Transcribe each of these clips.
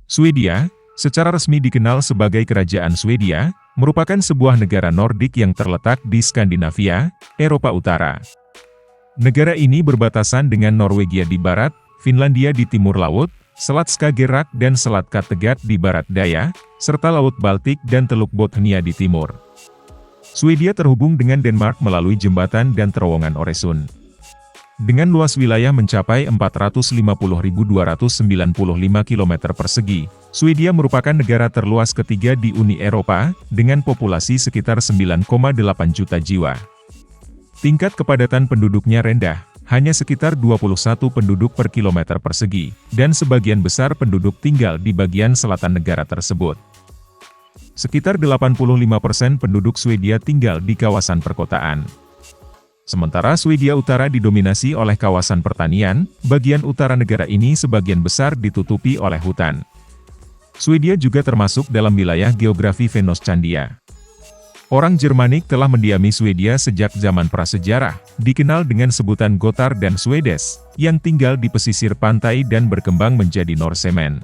Swedia, secara resmi dikenal sebagai Kerajaan Swedia, merupakan sebuah negara Nordik yang terletak di Skandinavia, Eropa Utara. Negara ini berbatasan dengan Norwegia di barat, Finlandia di timur laut, Selat Skagerrak dan Selat Kattegat di barat daya, serta Laut Baltik dan Teluk Bothnia di timur. Swedia terhubung dengan Denmark melalui jembatan dan terowongan Øresund. Dengan luas wilayah mencapai 450.295 km persegi, Swedia merupakan negara terluas ketiga di Uni Eropa, dengan populasi sekitar 9,8 juta jiwa. Tingkat kepadatan penduduknya rendah, hanya sekitar 21 penduduk per kilometer persegi, dan sebagian besar penduduk tinggal di bagian selatan negara tersebut. Sekitar 85% penduduk Swedia tinggal di kawasan perkotaan. Sementara Swedia Utara didominasi oleh kawasan pertanian, bagian utara negara ini sebagian besar ditutupi oleh hutan. Swedia juga termasuk dalam wilayah geografi Fennoscandia. Orang Jermanik telah mendiami Swedia sejak zaman prasejarah, dikenal dengan sebutan Gotar dan Swedes, yang tinggal di pesisir pantai dan berkembang menjadi Norsemen.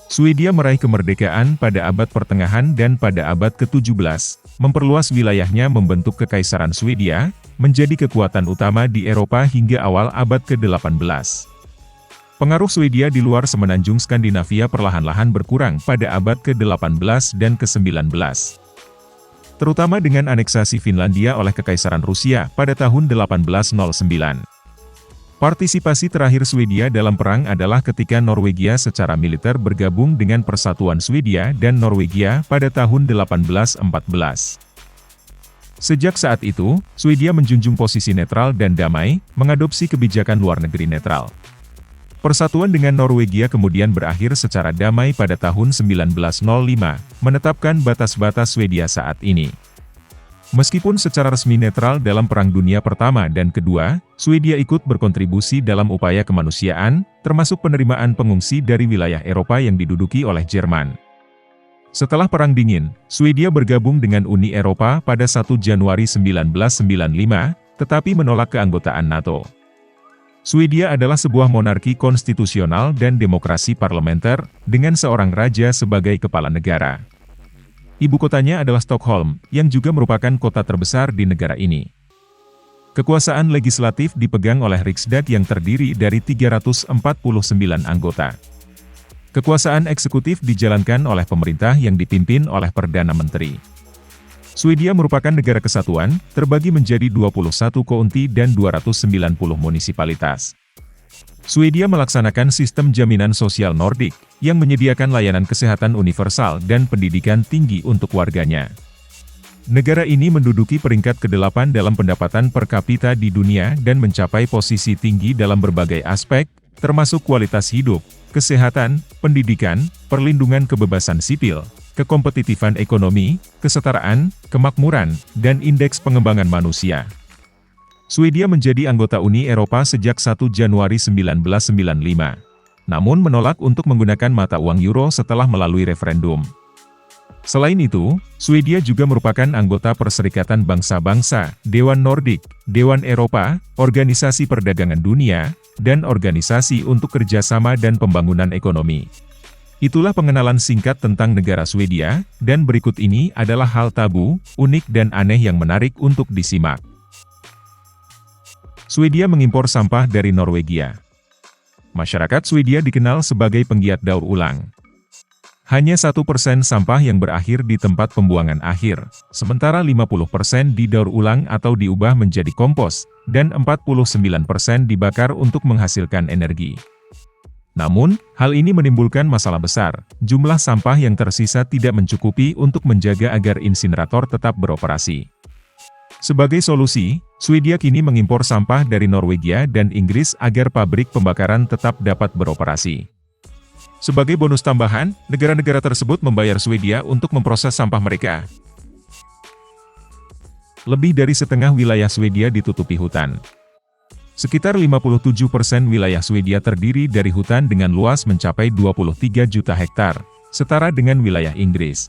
Swedia meraih kemerdekaan pada abad pertengahan dan pada abad ke-17, memperluas wilayahnya membentuk Kekaisaran Swedia, menjadi kekuatan utama di Eropa hingga awal abad ke-18. Pengaruh Swedia di luar semenanjung Skandinavia perlahan-lahan berkurang pada abad ke-18 dan ke-19. Terutama dengan aneksasi Finlandia oleh Kekaisaran Rusia pada tahun 1809. Partisipasi terakhir Swedia dalam perang adalah ketika Norwegia secara militer bergabung dengan Persatuan Swedia dan Norwegia pada tahun 1814. Sejak saat itu, Swedia menjunjung posisi netral dan damai, mengadopsi kebijakan luar negeri netral. Persatuan dengan Norwegia kemudian berakhir secara damai pada tahun 1905, menetapkan batas-batas Swedia saat ini. Meskipun secara resmi netral dalam Perang Dunia Pertama dan Kedua, Swedia ikut berkontribusi dalam upaya kemanusiaan, termasuk penerimaan pengungsi dari wilayah Eropa yang diduduki oleh Jerman. Setelah Perang Dingin, Swedia bergabung dengan Uni Eropa pada 1 Januari 1995, tetapi menolak keanggotaan NATO. Swedia adalah sebuah monarki konstitusional dan demokrasi parlementer, dengan seorang raja sebagai kepala negara. Ibu kotanya adalah Stockholm, yang juga merupakan kota terbesar di negara ini. Kekuasaan legislatif dipegang oleh Riksdag yang terdiri dari 349 anggota. Kekuasaan eksekutif dijalankan oleh pemerintah yang dipimpin oleh Perdana Menteri. Swedia merupakan negara kesatuan, terbagi menjadi 21 county dan 290 munisipalitas. Swedia melaksanakan sistem jaminan sosial Nordik, yang menyediakan layanan kesehatan universal dan pendidikan tinggi untuk warganya. Negara ini menduduki peringkat ke-8 dalam pendapatan per kapita di dunia dan mencapai posisi tinggi dalam berbagai aspek, termasuk kualitas hidup, kesehatan, pendidikan, perlindungan kebebasan sipil, kekompetitifan ekonomi, kesetaraan, kemakmuran, dan indeks pengembangan manusia. Swedia menjadi anggota Uni Eropa sejak 1 Januari 1995, namun menolak untuk menggunakan mata uang euro setelah melalui referendum. Selain itu, Swedia juga merupakan anggota Perserikatan Bangsa-Bangsa, Dewan Nordik, Dewan Eropa, Organisasi Perdagangan Dunia, dan Organisasi untuk Kerjasama dan Pembangunan Ekonomi. Itulah pengenalan singkat tentang negara Swedia, dan berikut ini adalah hal tabu, unik dan aneh yang menarik untuk disimak. Swedia mengimpor sampah dari Norwegia. Masyarakat Swedia dikenal sebagai penggiat daur ulang. Hanya 1% sampah yang berakhir di tempat pembuangan akhir, sementara 50% didaur ulang atau diubah menjadi kompos, dan 49% dibakar untuk menghasilkan energi. Namun, hal ini menimbulkan masalah besar. Jumlah sampah yang tersisa tidak mencukupi untuk menjaga agar insinerator tetap beroperasi. Sebagai solusi, Swedia kini mengimpor sampah dari Norwegia dan Inggris agar pabrik pembakaran tetap dapat beroperasi. Sebagai bonus tambahan, negara-negara tersebut membayar Swedia untuk memproses sampah mereka. Lebih dari setengah wilayah Swedia ditutupi hutan. Sekitar 57% wilayah Swedia terdiri dari hutan dengan luas mencapai 23 juta hektar, setara dengan wilayah Inggris.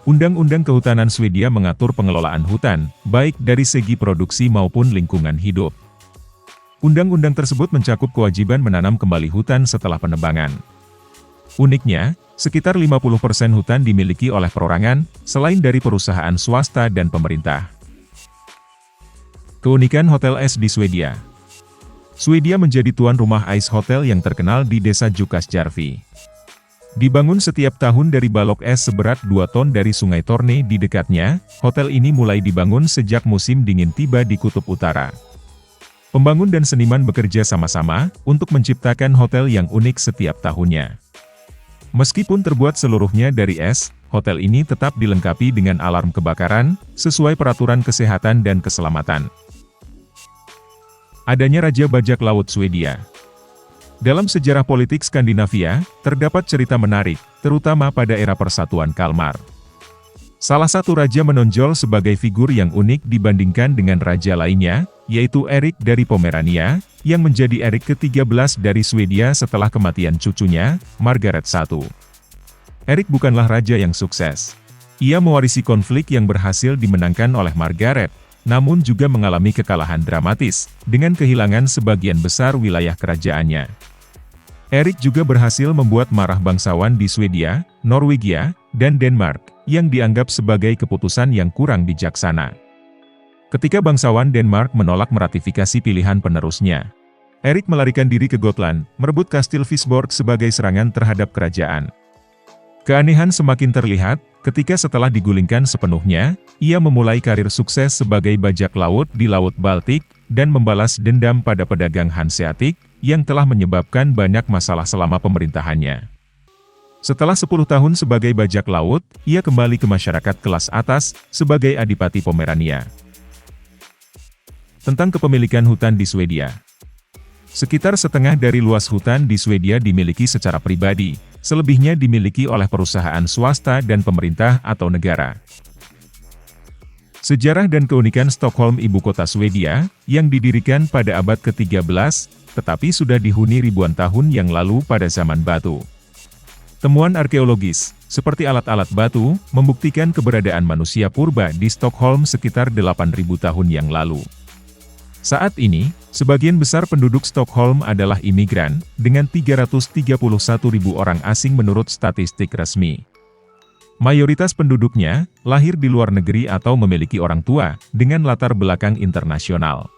Undang-undang Kehutanan Swedia mengatur pengelolaan hutan, baik dari segi produksi maupun lingkungan hidup. Undang-undang tersebut mencakup kewajiban menanam kembali hutan setelah penebangan. Uniknya, sekitar 50% hutan dimiliki oleh perorangan, selain dari perusahaan swasta dan pemerintah. Keunikan Hotel es di Swedia. Swedia menjadi tuan rumah ice hotel yang terkenal di desa Jukkasjärvi. Dibangun setiap tahun dari balok es seberat 2 ton dari Sungai Torne di dekatnya, hotel ini mulai dibangun sejak musim dingin tiba di Kutub Utara. Pembangun dan seniman bekerja sama-sama untuk menciptakan hotel yang unik setiap tahunnya. Meskipun terbuat seluruhnya dari es, hotel ini tetap dilengkapi dengan alarm kebakaran, sesuai peraturan kesehatan dan keselamatan. Adanya Raja Bajak Laut Swedia. Dalam sejarah politik Skandinavia, terdapat cerita menarik, terutama pada era Persatuan Kalmar. Salah satu raja menonjol sebagai figur yang unik dibandingkan dengan raja lainnya, yaitu Erik dari Pomerania, yang menjadi Erik ke-13 dari Swedia setelah kematian cucunya, Margaret I. Erik bukanlah raja yang sukses. Ia mewarisi konflik yang berhasil dimenangkan oleh Margaret, namun juga mengalami kekalahan dramatis, dengan kehilangan sebagian besar wilayah kerajaannya. Erik juga berhasil membuat marah bangsawan di Swedia, Norwegia, dan Denmark, yang dianggap sebagai keputusan yang kurang bijaksana. Ketika bangsawan Denmark menolak meratifikasi pilihan penerusnya, Erik melarikan diri ke Gotland, merebut Kastil Visborg sebagai serangan terhadap kerajaan. Keanehan semakin terlihat, ketika setelah digulingkan sepenuhnya, ia memulai karir sukses sebagai bajak laut di Laut Baltik, dan membalas dendam pada pedagang Hanseatic, yang telah menyebabkan banyak masalah selama pemerintahannya. Setelah 10 tahun sebagai bajak laut, ia kembali ke masyarakat kelas atas, sebagai Adipati Pomerania. Tentang kepemilikan hutan di Swedia. Sekitar setengah dari luas hutan di Swedia dimiliki secara pribadi, selebihnya dimiliki oleh perusahaan swasta dan pemerintah atau negara. Sejarah dan keunikan Stockholm ibu kota Swedia, yang didirikan pada abad ke-13, tetapi sudah dihuni ribuan tahun yang lalu pada zaman batu. Temuan arkeologis, seperti alat-alat batu, membuktikan keberadaan manusia purba di Stockholm sekitar 8.000 tahun yang lalu. Saat ini, sebagian besar penduduk Stockholm adalah imigran, dengan 331.000 orang asing menurut statistik resmi. Mayoritas penduduknya, lahir di luar negeri atau memiliki orang tua, dengan latar belakang internasional.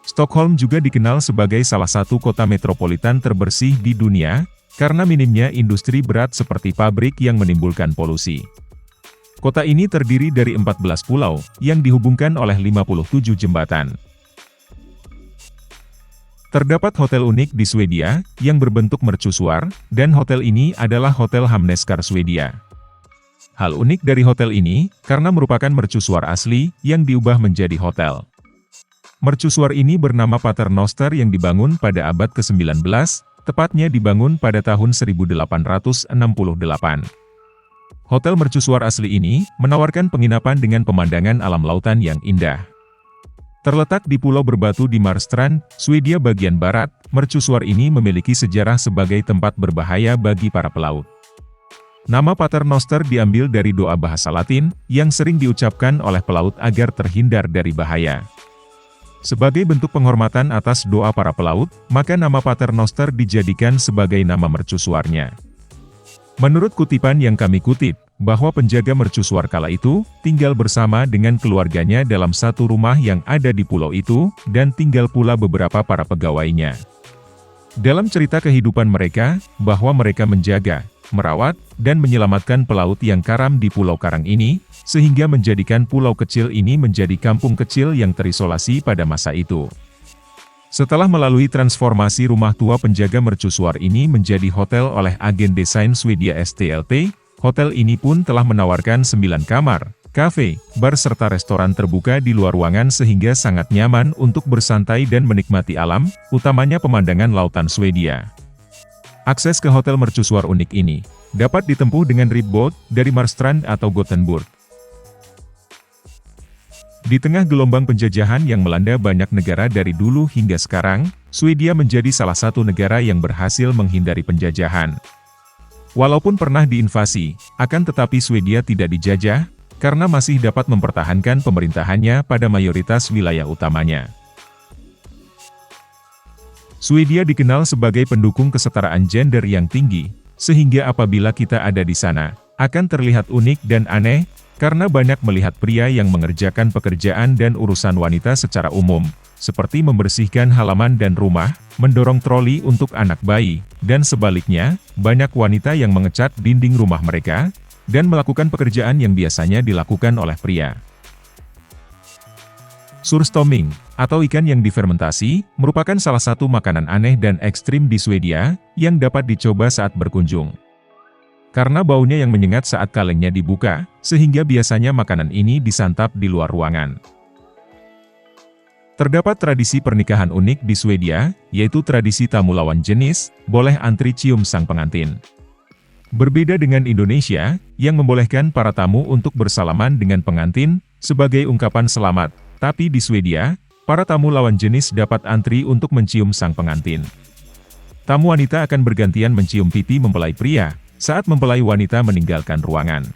Stockholm juga dikenal sebagai salah satu kota metropolitan terbersih di dunia, karena minimnya industri berat seperti pabrik yang menimbulkan polusi. Kota ini terdiri dari 14 pulau, yang dihubungkan oleh 57 jembatan. Terdapat hotel unik di Swedia, yang berbentuk mercusuar, dan hotel ini adalah Hotel Hamneskar Swedia. Hal unik dari hotel ini, karena merupakan mercusuar asli, yang diubah menjadi hotel. Mercusuar ini bernama Paternoster yang dibangun pada abad ke-19, tepatnya dibangun pada tahun 1868. Hotel mercusuar asli ini, menawarkan penginapan dengan pemandangan alam lautan yang indah. Terletak di pulau berbatu di Marstrand, Swedia bagian barat, mercusuar ini memiliki sejarah sebagai tempat berbahaya bagi para pelaut. Nama Paternoster diambil dari doa bahasa Latin, yang sering diucapkan oleh pelaut agar terhindar dari bahaya. Sebagai bentuk penghormatan atas doa para pelaut, maka nama Paternoster dijadikan sebagai nama mercusuarnya. Menurut kutipan yang kami kutip, bahwa penjaga mercusuar kala itu, tinggal bersama dengan keluarganya dalam satu rumah yang ada di pulau itu, dan tinggal pula beberapa para pegawainya. Dalam cerita kehidupan mereka, bahwa mereka menjaga, merawat, dan menyelamatkan pelaut yang karam di Pulau Karang ini, sehingga menjadikan pulau kecil ini menjadi kampung kecil yang terisolasi pada masa itu. Setelah melalui transformasi rumah tua penjaga mercusuar ini menjadi hotel oleh agen desain Swedia STLT, hotel ini pun telah menawarkan 9 kamar, kafe, bar serta restoran terbuka di luar ruangan sehingga sangat nyaman untuk bersantai dan menikmati alam, utamanya pemandangan lautan Swedia. Akses ke hotel mercusuar unik ini dapat ditempuh dengan ribbot dari Marstrand atau Gothenburg. Di tengah gelombang penjajahan yang melanda banyak negara dari dulu hingga sekarang, Swedia menjadi salah satu negara yang berhasil menghindari penjajahan. Walaupun pernah diinvasi, akan tetapi Swedia tidak dijajah, karena masih dapat mempertahankan pemerintahannya pada mayoritas wilayah utamanya. Swedia dikenal sebagai pendukung kesetaraan gender yang tinggi, sehingga apabila kita ada di sana, akan terlihat unik dan aneh, karena banyak melihat pria yang mengerjakan pekerjaan dan urusan wanita secara umum, seperti membersihkan halaman dan rumah, mendorong troli untuk anak bayi, dan sebaliknya, banyak wanita yang mengecat dinding rumah mereka, dan melakukan pekerjaan yang biasanya dilakukan oleh pria. Surströmming, atau ikan yang difermentasi, merupakan salah satu makanan aneh dan ekstrim di Swedia, yang dapat dicoba saat berkunjung. Karena baunya yang menyengat saat kalengnya dibuka, sehingga biasanya makanan ini disantap di luar ruangan. Terdapat tradisi pernikahan unik di Swedia, yaitu tradisi tamu lawan jenis, boleh antri cium sang pengantin. Berbeda dengan Indonesia, yang membolehkan para tamu untuk bersalaman dengan pengantin, sebagai ungkapan selamat. Tapi di Swedia, para tamu lawan jenis dapat antri untuk mencium sang pengantin. Tamu wanita akan bergantian mencium pipi mempelai pria, saat mempelai wanita meninggalkan ruangan.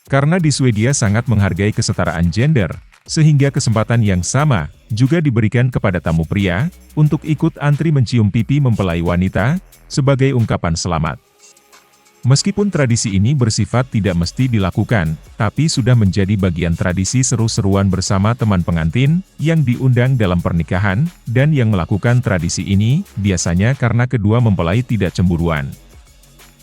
Karena di Swedia sangat menghargai kesetaraan gender, sehingga kesempatan yang sama, juga diberikan kepada tamu pria, untuk ikut antri mencium pipi mempelai wanita, sebagai ungkapan selamat. Meskipun tradisi ini bersifat tidak mesti dilakukan, tapi sudah menjadi bagian tradisi seru-seruan bersama teman pengantin, yang diundang dalam pernikahan, dan yang melakukan tradisi ini, biasanya karena kedua mempelai tidak cemburuan.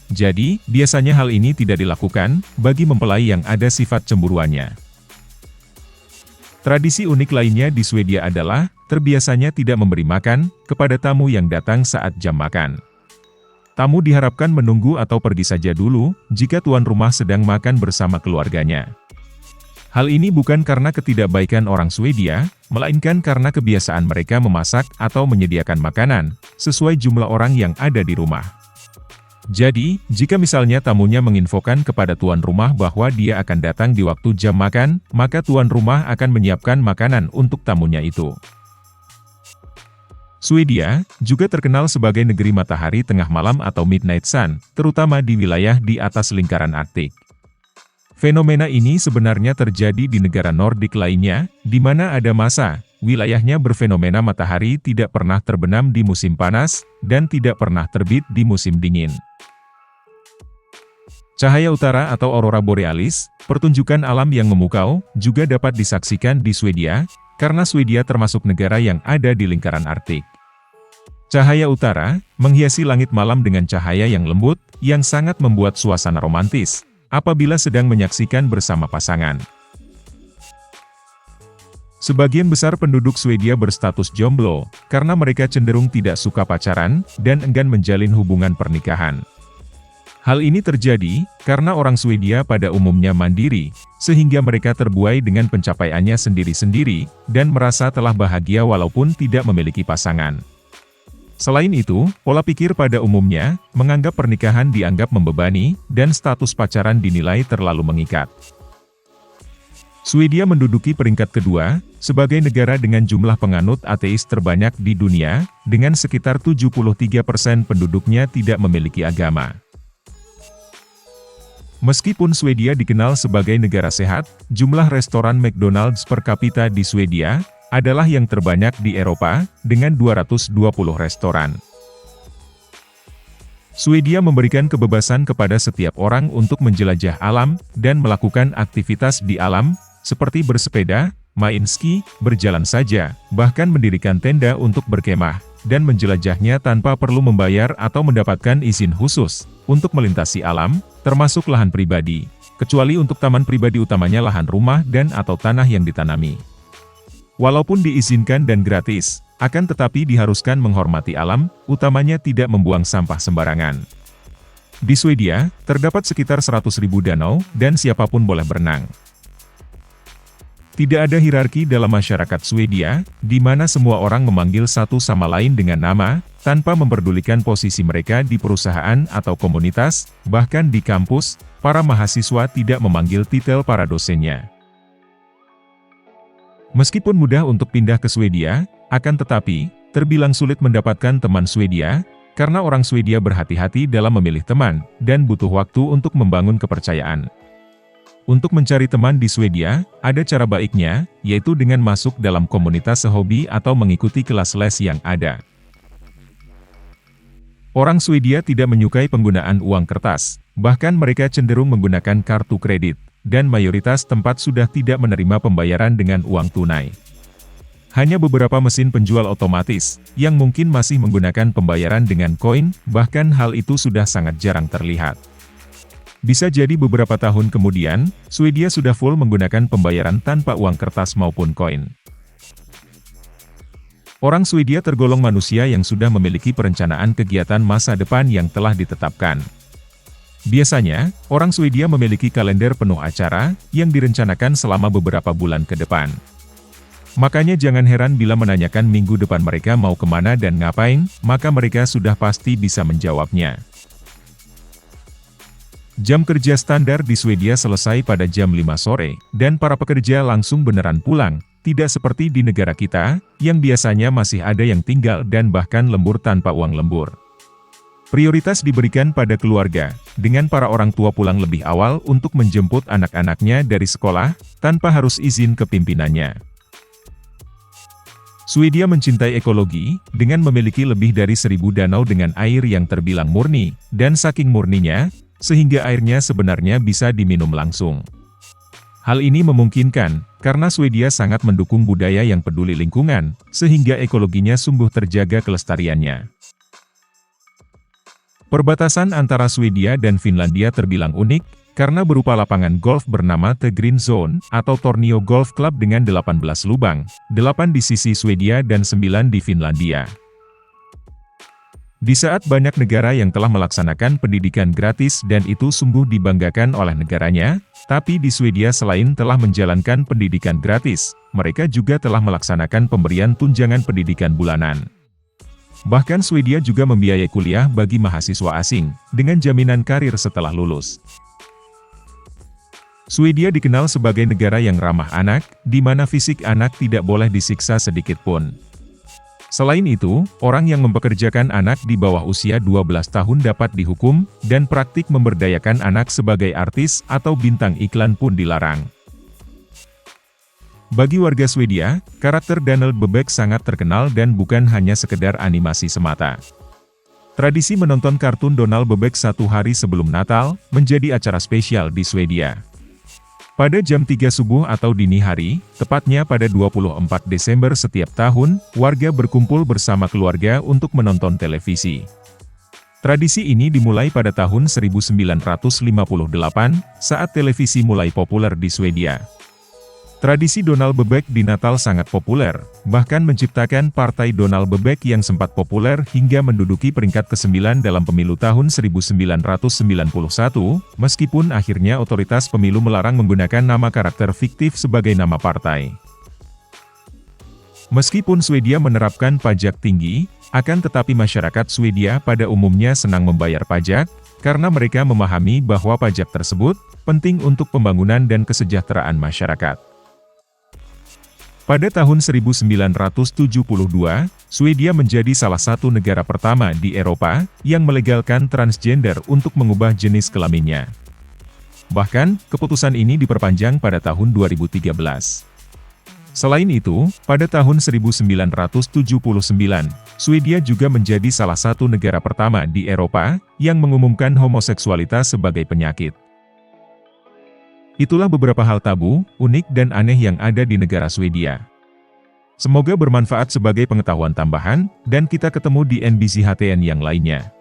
Jadi, biasanya hal ini tidak dilakukan, bagi mempelai yang ada sifat cemburuannya. Tradisi unik lainnya di Swedia adalah, terbiasanya tidak memberi makan, kepada tamu yang datang saat jam makan. Tamu diharapkan menunggu atau pergi saja dulu, jika tuan rumah sedang makan bersama keluarganya. Hal ini bukan karena ketidakbaikan orang Swedia, melainkan karena kebiasaan mereka memasak atau menyediakan makanan, sesuai jumlah orang yang ada di rumah. Jadi, jika misalnya tamunya menginfokan kepada tuan rumah bahwa dia akan datang di waktu jam makan, maka tuan rumah akan menyiapkan makanan untuk tamunya itu. Swedia juga terkenal sebagai negeri matahari tengah malam atau midnight sun, terutama di wilayah di atas lingkaran Arktik. Fenomena ini sebenarnya terjadi di negara Nordik lainnya, di mana ada masa, wilayahnya berfenomena matahari tidak pernah terbenam di musim panas, dan tidak pernah terbit di musim dingin. Cahaya utara atau aurora borealis, pertunjukan alam yang memukau, juga dapat disaksikan di Swedia, karena Swedia termasuk negara yang ada di lingkaran Arktik. Cahaya utara, menghiasi langit malam dengan cahaya yang lembut, yang sangat membuat suasana romantis, apabila sedang menyaksikan bersama pasangan. Sebagian besar penduduk Swedia berstatus jomblo, karena mereka cenderung tidak suka pacaran, dan enggan menjalin hubungan pernikahan. Hal ini terjadi, karena orang Swedia pada umumnya mandiri, sehingga mereka terbuai dengan pencapaiannya sendiri-sendiri, dan merasa telah bahagia walaupun tidak memiliki pasangan. Selain itu, pola pikir pada umumnya, menganggap pernikahan dianggap membebani, dan status pacaran dinilai terlalu mengikat. Swedia menduduki peringkat kedua, sebagai negara dengan jumlah penganut ateis terbanyak di dunia, dengan sekitar 73% penduduknya tidak memiliki agama. Meskipun Swedia dikenal sebagai negara sehat, jumlah restoran McDonald's per kapita di Swedia adalah yang terbanyak di Eropa, dengan 220 restoran. Swedia memberikan kebebasan kepada setiap orang untuk menjelajah alam, dan melakukan aktivitas di alam, seperti bersepeda, main ski, berjalan saja, bahkan mendirikan tenda untuk berkemah, dan menjelajahnya tanpa perlu membayar atau mendapatkan izin khusus, untuk melintasi alam, termasuk lahan pribadi, kecuali untuk taman pribadi utamanya lahan rumah dan atau tanah yang ditanami. Walaupun diizinkan dan gratis, akan tetapi diharuskan menghormati alam, utamanya tidak membuang sampah sembarangan. Di Swedia, terdapat sekitar 100.000 danau, dan siapapun boleh berenang. Tidak ada hierarki dalam masyarakat Swedia, di mana semua orang memanggil satu sama lain dengan nama, tanpa memperdulikan posisi mereka di perusahaan atau komunitas, bahkan di kampus, para mahasiswa tidak memanggil titel para dosennya. Meskipun mudah untuk pindah ke Swedia, akan tetapi, terbilang sulit mendapatkan teman Swedia, karena orang Swedia berhati-hati dalam memilih teman, dan butuh waktu untuk membangun kepercayaan. Untuk mencari teman di Swedia, ada cara baiknya, yaitu dengan masuk dalam komunitas sehobi atau mengikuti kelas les yang ada. Orang Swedia tidak menyukai penggunaan uang kertas, bahkan mereka cenderung menggunakan kartu kredit, dan mayoritas tempat sudah tidak menerima pembayaran dengan uang tunai. Hanya beberapa mesin penjual otomatis, yang mungkin masih menggunakan pembayaran dengan koin, bahkan hal itu sudah sangat jarang terlihat. Bisa jadi beberapa tahun kemudian, Swedia sudah full menggunakan pembayaran tanpa uang kertas maupun koin. Orang Swedia tergolong manusia yang sudah memiliki perencanaan kegiatan masa depan yang telah ditetapkan. Biasanya, orang Swedia memiliki kalender penuh acara, yang direncanakan selama beberapa bulan ke depan. Makanya jangan heran bila menanyakan minggu depan mereka mau kemana dan ngapain, maka mereka sudah pasti bisa menjawabnya. Jam kerja standar di Swedia selesai pada jam 5 sore, dan para pekerja langsung beneran pulang. Tidak seperti di negara kita, yang biasanya masih ada yang tinggal dan bahkan lembur tanpa uang lembur. Prioritas diberikan pada keluarga, dengan para orang tua pulang lebih awal untuk menjemput anak-anaknya dari sekolah, tanpa harus izin ke pimpinannya. Swedia mencintai ekologi, dengan memiliki lebih dari 1.000 danau dengan air yang terbilang murni, dan saking murninya, sehingga airnya sebenarnya bisa diminum langsung. Hal ini memungkinkan, karena Swedia sangat mendukung budaya yang peduli lingkungan, sehingga ekologinya sungguh terjaga kelestariannya. Perbatasan antara Swedia dan Finlandia terbilang unik, karena berupa lapangan golf bernama The Green Zone, atau Tornio Golf Club dengan 18 lubang, 8 di sisi Swedia dan 9 di Finlandia. Di saat banyak negara yang telah melaksanakan pendidikan gratis dan itu sungguh dibanggakan oleh negaranya, tapi di Swedia selain telah menjalankan pendidikan gratis, mereka juga telah melaksanakan pemberian tunjangan pendidikan bulanan. Bahkan Swedia juga membiayai kuliah bagi mahasiswa asing, dengan jaminan karir setelah lulus. Swedia dikenal sebagai negara yang ramah anak, di mana fisik anak tidak boleh disiksa sedikit pun. Selain itu, orang yang mempekerjakan anak di bawah usia 12 tahun dapat dihukum, dan praktik memberdayakan anak sebagai artis atau bintang iklan pun dilarang. Bagi warga Swedia, karakter Donald Bebek sangat terkenal dan bukan hanya sekedar animasi semata. Tradisi menonton kartun Donald Bebek satu hari sebelum Natal, menjadi acara spesial di Swedia. Pada jam 3 subuh atau dini hari, tepatnya pada 24 Desember setiap tahun, warga berkumpul bersama keluarga untuk menonton televisi. Tradisi ini dimulai pada tahun 1958, saat televisi mulai populer di Swedia. Tradisi Donald Bebek di Natal sangat populer, bahkan menciptakan partai Donald Bebek yang sempat populer hingga menduduki peringkat ke-9 dalam pemilu tahun 1991, meskipun akhirnya otoritas pemilu melarang menggunakan nama karakter fiktif sebagai nama partai. Meskipun Swedia menerapkan pajak tinggi, akan tetapi masyarakat Swedia pada umumnya senang membayar pajak, karena mereka memahami bahwa pajak tersebut penting untuk pembangunan dan kesejahteraan masyarakat. Pada tahun 1972, Swedia menjadi salah satu negara pertama di Eropa yang melegalkan transgender untuk mengubah jenis kelaminnya. Bahkan, keputusan ini diperpanjang pada tahun 2013. Selain itu, pada tahun 1979, Swedia juga menjadi salah satu negara pertama di Eropa yang mengumumkan homoseksualitas sebagai penyakit. Itulah beberapa hal tabu, unik dan aneh yang ada di negara Swedia. Semoga bermanfaat sebagai pengetahuan tambahan, dan kita ketemu di NBC HTN yang lainnya.